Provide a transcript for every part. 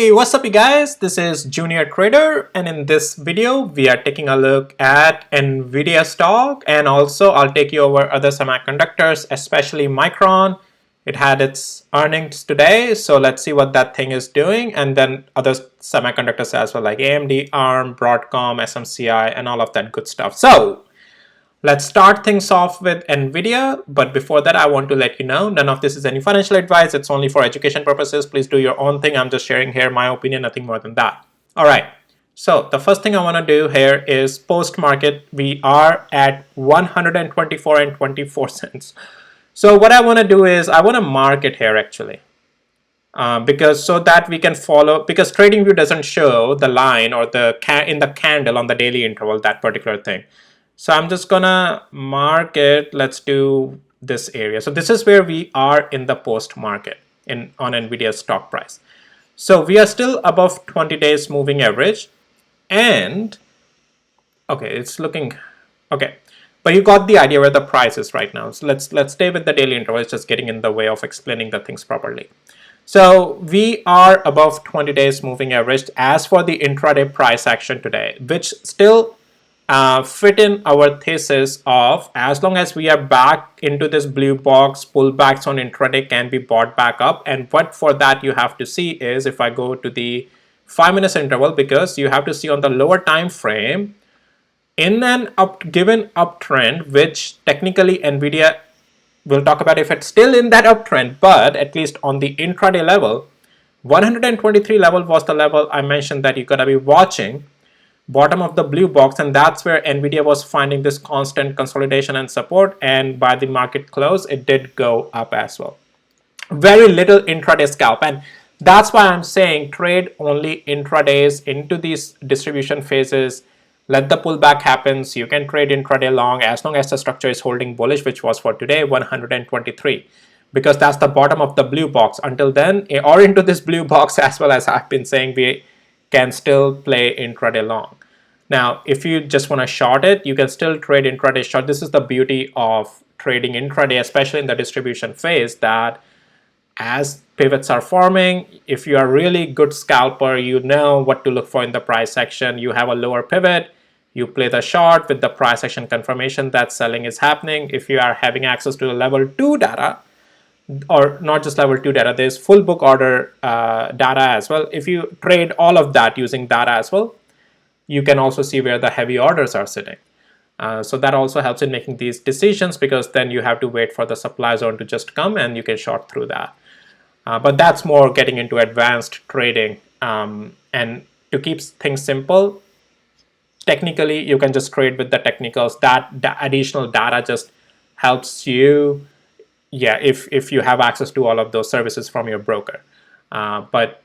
Hey, what's up you guys? This is Junior Trader, and in this video we are taking a look at Nvidia stock, and also I'll take you over other semiconductors, especially Micron. It had its earnings today, so let's see what that thing is doing, and then other semiconductors as well, like AMD, ARM, Broadcom, SMCI, and all of that good stuff. So let's start things off with Nvidia, but before that I want to let you know none of this is any financial advice. It's only for education purposes. Please do your own thing. I'm just sharing here my opinion, nothing more than that. All right, so the first thing I want to do here is post market. We are at 124.24 cents. So what I want to do is I want to mark it here actually, because so that we can follow, because TradingView doesn't show the line or the in the candle on the daily interval, that particular thing. So I'm just gonna mark it. Let's do this area. So this is where we are in the post market on Nvidia's stock price. So we are still above 20 days moving average, and okay, it's looking okay. But you got the idea where the price is right now. So let's stay with the daily interval. It's just getting in the way of explaining the things properly. So we are above 20 days moving average as for the intraday price action today, which still fit in our thesis of as long as we are back into this blue box, pullbacks on intraday can be bought back up. And what for that you have to see is, if I go to the 5 minutes interval, because you have to see on the lower time frame in an given uptrend, which technically Nvidia will talk about if it's still in that uptrend, but at least on the intraday level, 123 level was the level I mentioned that you gotta be watching, bottom of the blue box, and that's where Nvidia was finding this constant consolidation and support, and by the market close it did go up as well. Very little intraday scalp, and that's why I'm saying trade only intradays into these distribution phases. Let the pullback happens. You can trade intraday long as long as the structure is holding bullish, which was for today 123, because that's the bottom of the blue box. Until then, or into this blue box as well, as I've been saying, we can still play intraday long. Now, if you just want to short it, you can still trade intraday short. This is the beauty of trading intraday, especially in the distribution phase, that as pivots are forming, if you are really good scalper, you know what to look for in the price action. You have a lower pivot, you play the short with the price action confirmation that selling is happening. If you are having access to the level 2 data, or not just level 2 data, there's full book order data as well. If you trade all of that using data as well, you can also see where the heavy orders are sitting. So that also helps in making these decisions, because then you have to wait for the supply zone to just come and you can short through that. But that's more getting into advanced trading. And to keep things simple, technically you can just trade with the technicals. That additional data just helps you, yeah, if you have access to all of those services from your broker. But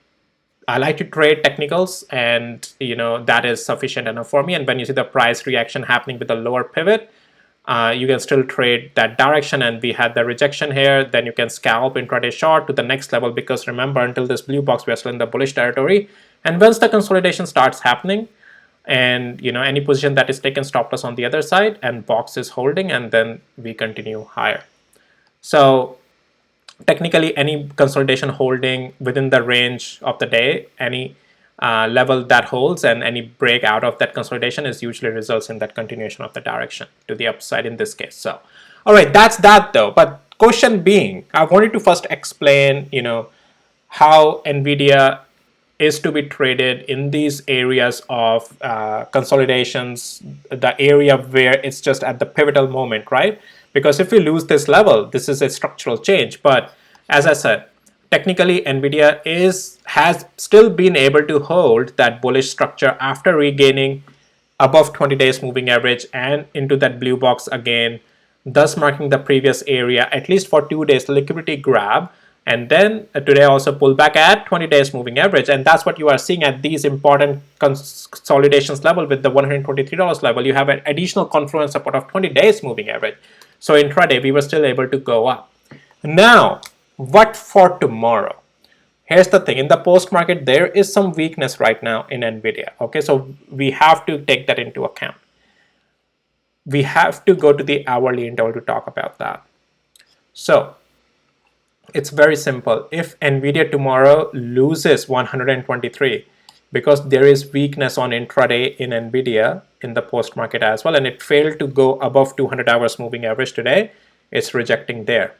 I like to trade technicals, and that is sufficient enough for me. And when you see the price reaction happening with a lower pivot, you can still trade that direction. And we had the rejection here, then you can scalp intraday short to the next level, because remember, until this blue box we are still in the bullish territory. And once the consolidation starts happening, and any position that is taken, stop loss on the other side, and box is holding, and then we continue higher. So technically, any consolidation holding within the range of the day, any level that holds, and any break out of that consolidation is usually results in that continuation of the direction to the upside in this case. So, all right, that's that though. But question being, I wanted to first explain, how Nvidia is to be traded in these areas of consolidations, the area where it's just at the pivotal moment, right? Because if we lose this level, this is a structural change. But as I said, technically Nvidia has still been able to hold that bullish structure after regaining above 20 days moving average and into that blue box again, thus marking the previous area at least for 2 days liquidity grab. And then today also pull back at 20 days moving average, and that's what you are seeing at these important consolidations level. With the $123 level, you have an additional confluence support of 20 days moving average. So intraday we were still able to go up. Now, what for tomorrow? Here's the thing, in the post market there is some weakness right now in Nvidia. Okay, so we have to take that into account. We have to go to the hourly interval to talk about that. So It's very simple. If Nvidia tomorrow loses 123, because there is weakness on intraday in Nvidia in the post market as well, and it failed to go above 200 hours moving average today, it's rejecting there.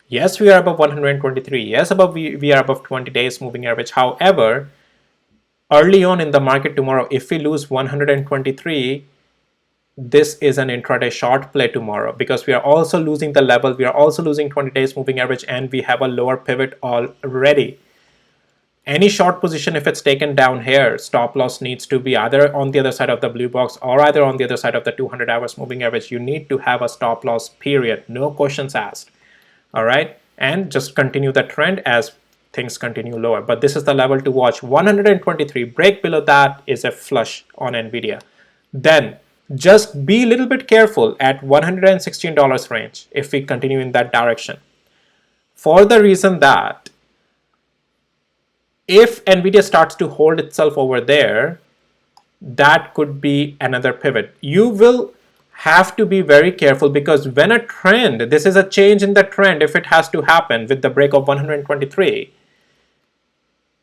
Yes, we are above 123. Yes, we are above 20 days moving average. However, early on in the market tomorrow, if we lose 123, this is an intraday short play tomorrow, because we are also losing the level, we are also losing 20 days moving average, and we have a lower pivot already. Any short position, if it's taken down here, stop loss needs to be either on the other side of the blue box or either on the other side of the 200 hours moving average. You need to have a stop loss, period. No questions asked. All right, and just continue the trend as things continue lower. But this is the level to watch. 123, break below that is a flush on Nvidia. Then just be a little bit careful at $116 range if we continue in that direction, for the reason that if Nvidia starts to hold itself over there, that could be another pivot. You will have to be very careful, because when a trend, this is a change in the trend, if it has to happen with the break of 123,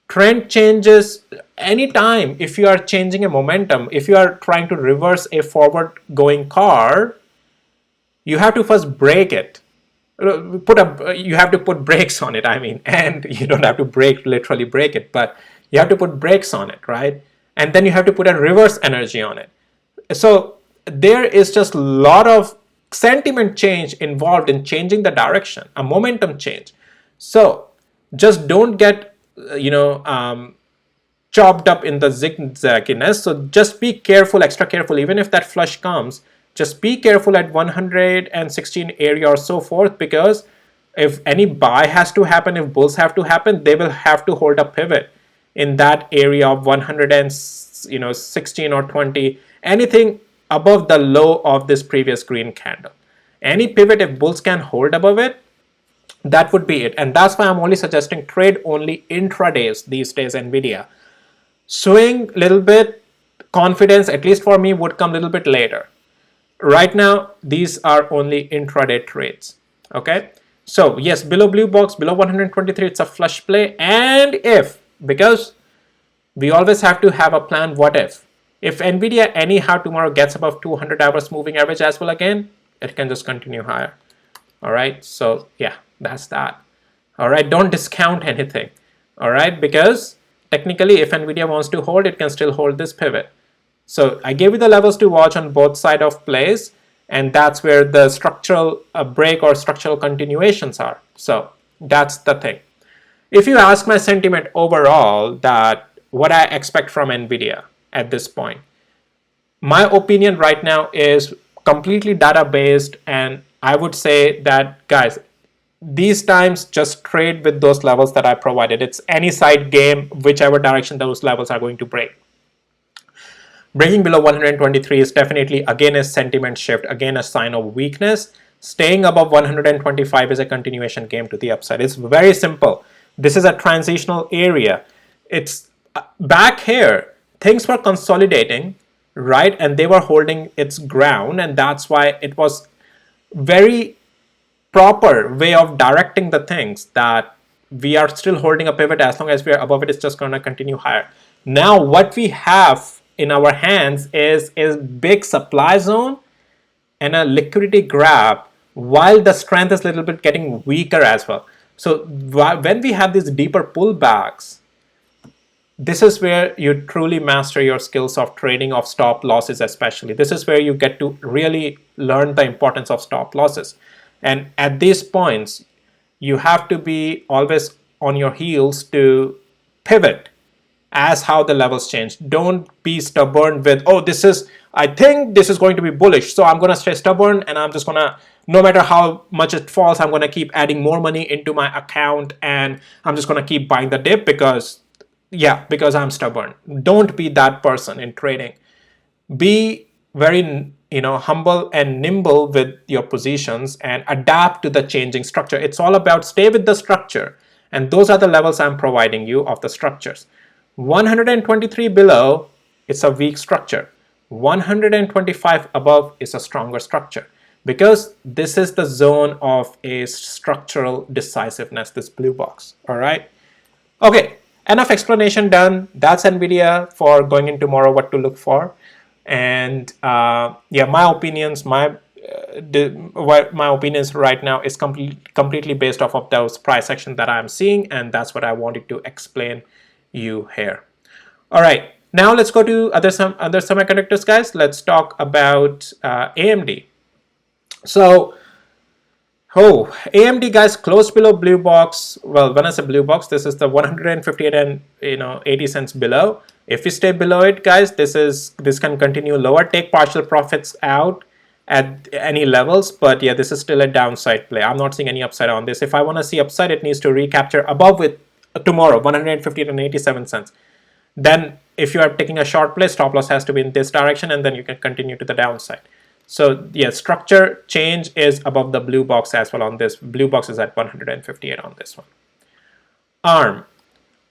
trend changes anytime. If you are changing a momentum, if you are trying to reverse a forward going car, you have to first break it. You have to put brakes on it, I mean, and you don't have to literally break it, but you have to put brakes on it, right? And then you have to put a reverse energy on it. So there is just a lot of sentiment change involved in changing the direction, a momentum change. So just don't get chopped up in the zigzagginess. So just be careful, extra careful. Even if that flush comes, just be careful at 116 area or so forth, because if any buy has to happen, if bulls have to happen, they will have to hold a pivot in that area of 116 or 20, anything above the low of this previous green candle. Any pivot, if bulls can hold above it, that would be it. And that's why I'm only suggesting trade only intradays these days, Nvidia. Swing little bit, confidence, at least for me, would come a little bit later. Right now, these are only intraday trades. Okay, so yes, below blue box, below 123, it's a flush play. And if, because we always have to have a plan, what if Nvidia anyhow tomorrow gets above 200 hours moving average as well, again, it can just continue higher. All right, so yeah, that's that. All right, don't discount anything. All right, because technically if Nvidia wants to hold, it can still hold this pivot. So I gave you the levels to watch on both sides of plays, and that's where the structural break or structural continuations are. So that's the thing. If you ask my sentiment overall, that what I expect from Nvidia at this point, my opinion right now is completely data based, and I would say that, guys, these times just trade with those levels that I provided. It's any side game, whichever direction those levels are going to break. Breaking below 123 is definitely again a sentiment shift, again a sign of weakness. Staying above 125 is a continuation game to the upside. It's very simple. This is a transitional area. It's back here. Things were consolidating, right? And they were holding its ground, and that's why it was very proper way of directing the things, that we are still holding a pivot. As long as we are above it, it's just going to continue higher. Now what we have in our hands is a big supply zone and a liquidity grab, while the strength is a little bit getting weaker as well. So when we have these deeper pullbacks, this is where you truly master your skills of trading, of stop losses especially. This is where you get to really learn the importance of stop losses. And at these points, you have to be always on your heels to pivot as how the levels change. Don't be stubborn with, oh, I think this is going to be bullish, so I'm going to stay stubborn, and I'm just going to, no matter how much it falls, I'm going to keep adding more money into my account, and I'm just going to keep buying the dip because I'm stubborn. Don't be that person in trading. Be very humble and nimble with your positions and adapt to the changing structure. It's all about stay with the structure, and those are the levels I'm providing you of the structures. 123 below, it's a weak structure. 125 above is a stronger structure. because this is the zone of a structural decisiveness, this blue box. All right. Okay, enough explanation done. That's Nvidia for going in tomorrow, what to look for. And yeah, my opinions, my opinions right now is completely based off of those price action that I'm seeing, and that's what I wanted to explain you here. All right, now let's go to other semiconductors, guys. Let's talk about AMD. So AMD, guys, closed below blue box. Well, when I say blue box, this is the 158 and 80 cents below. If we stay below it, guys, this can continue lower. Take partial profits out at any levels, but yeah, this is still a downside play. I'm not seeing any upside on this. If I want to see upside, it needs to recapture above with tomorrow 158 and 87 cents. Then if you are taking a short play, stop loss has to be in this direction, and then you can continue to the downside. So yeah, structure change is above the blue box as well on this. Blue box is at 158 on this one.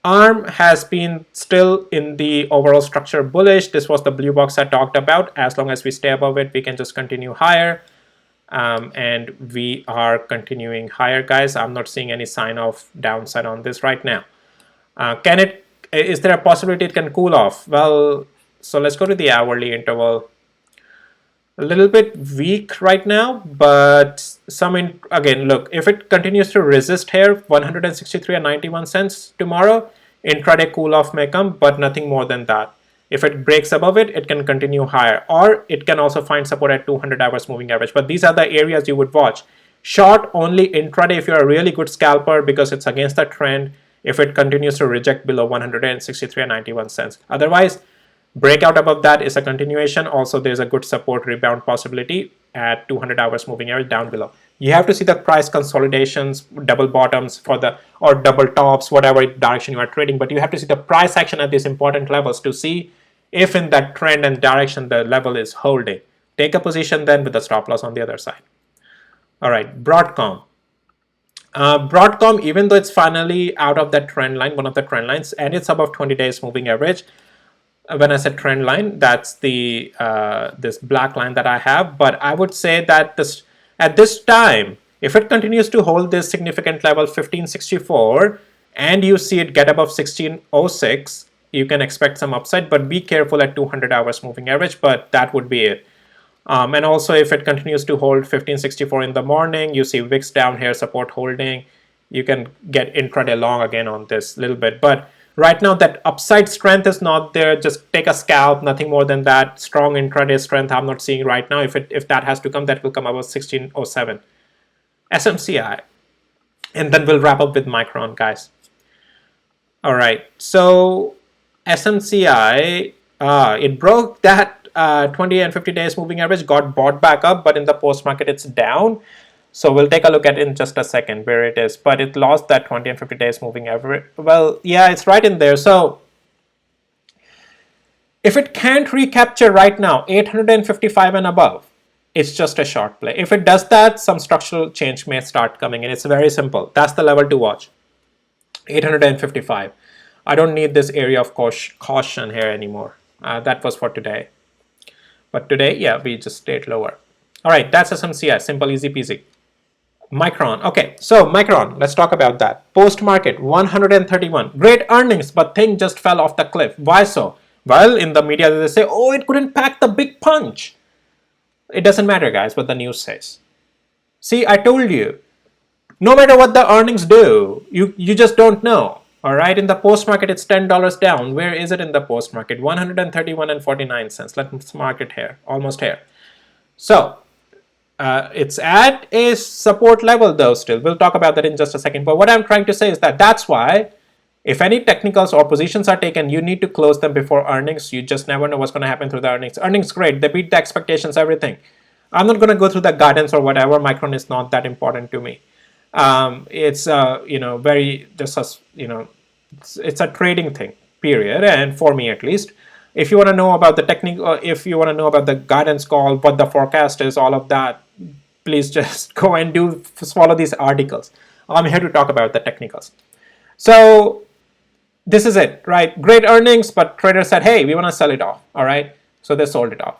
ARM has been still in the overall structure bullish. This was the blue box I talked about. As long as we stay above it, we can just continue higher. And we are continuing higher, guys. I'm not seeing any sign of downside on this right now. Is there a possibility it can cool off? Well, so let's go to the hourly interval. A little bit weak right now, but again, look, if it continues to resist here, 163 and 91 cents tomorrow, intraday cool off may come, but nothing more than that. If it breaks above it, it can continue higher, or it can also find support at 200 hours moving average. But these are the areas you would watch. Short only intraday if you're a really good scalper, because it's against the trend, if it continues to reject below 163 and 91 cents. Otherwise, breakout above that is a continuation. Also, there's a good support rebound possibility at 200 hours moving average down below. You have to see the price consolidations, double bottoms or double tops, whatever direction you are trading. But you have to see the price action at these important levels to see if in that trend and direction the level is holding. Take a position then with the stop loss on the other side. All right, Broadcom. Broadcom, even though it's finally out of that trend line, one of the trend lines, and it's above 20 days moving average. When I said trend line, that's the this black line that I have. But I would say that at this time, if it continues to hold this significant level 1564 and you see it get above 1606, you can expect some upside. But be careful at 200 hours moving average. But that would be it. And also, if it continues to hold 1564 in the morning, you see wicks down here, support holding, you can get intraday long again on this little bit. But right now, that upside strength is not there. Just take a scalp, nothing more than that. Strong intraday strength I'm not seeing right now. If that has to come, that will come about 1607. SMCI. And then we'll wrap up with Micron, guys. All right. So SMCI, it broke that 20 and 50 days moving average, got bought back up, but in the post market, it's down. So we'll take a look at it in just a second where it is. But it lost that 20 and 50 days moving average. Well, yeah, it's right in there. So if it can't recapture right now, 855 and above, it's just a short play. If it does that, some structural change may start coming in. It's very simple. That's the level to watch. 855. I don't need this area of caution here anymore. That was for today. But today, yeah, we just stayed lower. All right, that's SMCI. Simple, easy peasy. Micron. Okay, so Micron, let's talk about that. Post-market, 131. Great earnings, but thing just fell off the cliff. Why so? Well, in the media, they say, oh, it couldn't pack the big punch. It doesn't matter, guys, what the news says. See, I told you, no matter what the earnings do, you just don't know. All right, in the post-market, it's $10 down. Where is it in the post-market? 131 and 49 cents. Let's mark it here, almost here. So, it's at a support level though still. We'll talk about that in just a second. But what I'm trying to say is that that's why if any technicals or positions are taken, you need to close them before earnings. You just never know what's going to happen through the earnings. Earnings great. They beat the expectations, everything. I'm not going to go through the guidance or whatever. Micron is not that important to me. It's very just it's a trading thing, period. And for me at least. If you want to know about the technical, if you want to know about the guidance call, what the forecast is, all of that, please just go and follow these articles. I'm here to talk about the technicals. So this is it, right? Great earnings, but traders said, hey, we want to sell it off, all right? So they sold it off.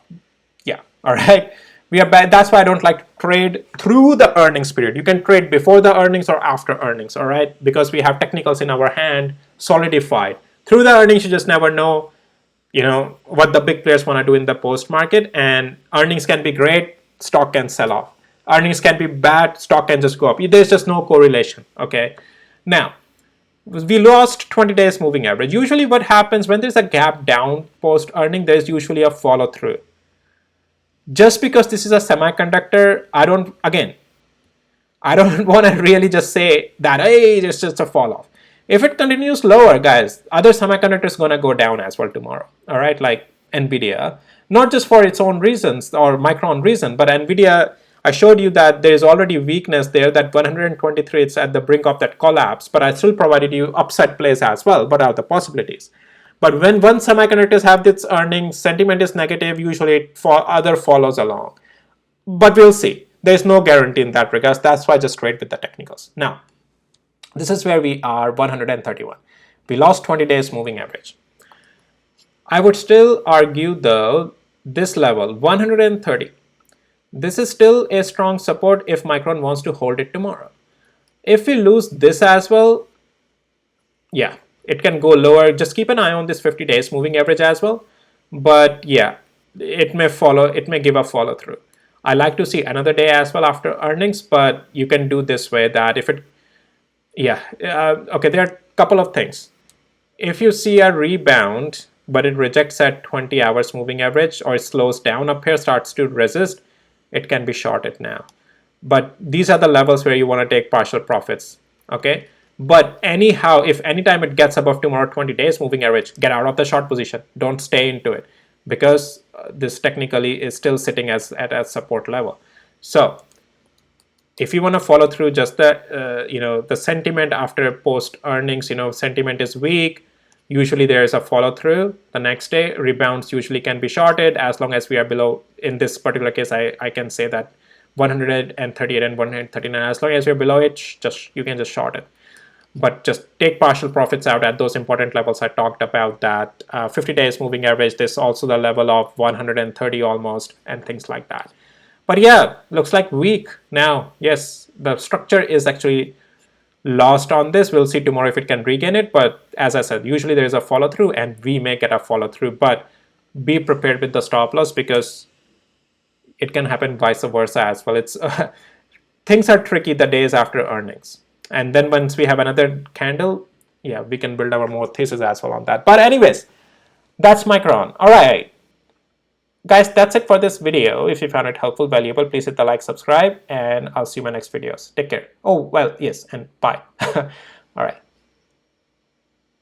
Yeah, all right. That's why I don't like to trade through the earnings period. You can trade before the earnings or after earnings, all right? Because we have technicals in our hand solidified. Through the earnings, you just never know, what the big players want to do in the post market, and earnings can be great, stock can sell off. Earnings can be bad, stock can just go up. There's just no correlation, okay? Now, we lost 20 days moving average. Usually what happens when there's a gap down post earning, there's usually a follow through. Just because this is a semiconductor, I don't want to really just say that, hey, it's just a fall off. If it continues lower, guys, other semiconductors going to go down as well tomorrow, all right? Like Nvidia, not just for its own reasons or Micron reason, but Nvidia, I showed you that there is already weakness there, that 123, it's at the brink of that collapse, but I still provided you upside plays as well. What are the possibilities? But when one semiconductors have its earnings, sentiment is negative, usually other follows along. But we'll see. There's no guarantee in that regard. That's why I just trade with the technicals. Now, this is where we are, 131. We lost 20 days moving average. I would still argue though, this level, 130, this is still a strong support if Micron wants to hold it tomorrow. If we lose this as well, yeah, it can go lower. Just keep an eye on this 50 days moving average as well. But yeah, it may give a follow through. I like to see another day as well after earnings, but you can do this way that if it, okay, there are a couple of things. If you see a rebound, but it rejects at 20 hours moving average, or it slows down up here, starts to resist, it can be shorted now. But these are the levels where you want to take partial profits, okay? But anyhow, if anytime it gets above tomorrow 20 days moving average, get out of the short position. Don't stay into it, because this technically is still sitting at a support level. So if you want to follow through just the the sentiment after post earnings, sentiment is weak, usually there is a follow through. The next day rebounds usually can be shorted as long as we are below. In this particular case, I can say that 138 and 139, as long as we're below it, you can just short it. But just take partial profits out at those important levels I talked about, that 50 days moving average. This also the level of 130 almost, and things like that. But yeah, looks like weak now. Yes, the structure is actually lost on this. We'll see tomorrow if it can regain it. But as I said, usually there is a follow through, and we may get a follow through. But be prepared with the stop loss, because it can happen vice versa as well. It's things are tricky the days after earnings. And then once we have another candle, yeah, we can build our more thesis as well on that. But anyways, that's Micron. All right, guys, that's it for this video. If you found it helpful, valuable, please hit the like, subscribe, and I'll see you in my next videos. Take care. Oh, well, yes, and bye. All right.